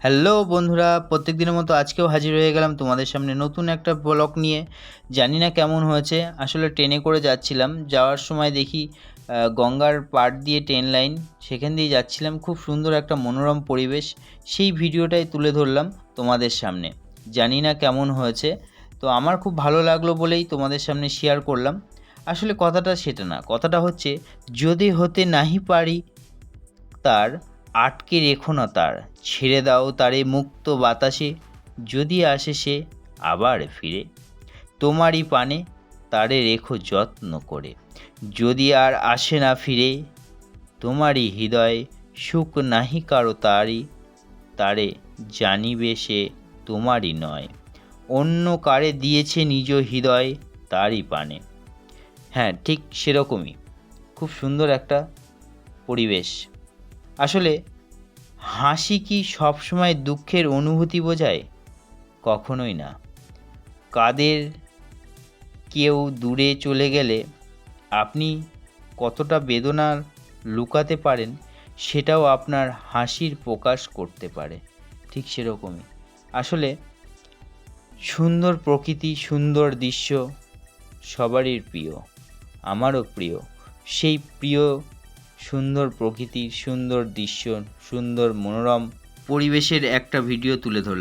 Hello বন্ধুরা, প্রত্যেক দিনের মতো আজকেও হাজির হয়ে গেলাম তোমাদের সামনে নতুন একটা ব্লগ নিয়ে। জানি না কেমন হয়েছে, আসলে ট্রেনে করে যাচ্ছিলাম, যাওয়ার সময় দেখি গঙ্গার পাড় দিয়ে ট্রেন লাইন, সেখান দিয়ে যাচ্ছিলাম, খুব সুন্দর একটা মনোরম পরিবেশ। সেই ভিডিওটাই তুলে ধরলাম তোমাদের সামনে। জানি না কেমন হয়েছে, তো আমার খুব ভালো লাগলো বলেই তোমাদের সামনে শেয়ার করলাম। আসলে কথাটা সেটা না, কথাটা হচ্ছে যদি হতে নাহি পারি তার, আটকে রেখো না তার, ছেড়ে দাও তারে মুক্ত বাতাসে, যদি আসে সে আবার ফিরে, তোমারই পানে তারে রেখো যত্ন করে, যদি আর আসে না ফিরে, তোমারই হৃদয় সুখ নাহি কারো তারই, তারে জানিবে সে তোমারই নয়, অন্য কারে দিয়েছে নিজ হৃদয় তারই পানে। হ্যাঁ, ঠিক সেরকমই, খুব সুন্দর একটা পরিবেশ। আসলে হাসি কি সবসময় দুঃখের অনুভূতি বোঝায়? কখনোই না। কাদের কেউ দূরে চলে গেলে আপনি কতটা বেদনা লুকাতে পারেন, সেটাও আপনার হাসির প্রকাশ করতে পারে। ঠিক সেরকমই আসলে সুন্দর প্রকৃতি, সুন্দর দৃশ্য সবারই প্রিয়, আমারও প্রিয়। সেই প্রিয় সুন্দর প্রকৃতির সুন্দর দৃশ্য, সুন্দর মনোরম পরিবেশের একটা ভিডিও তুলে ধরলাম।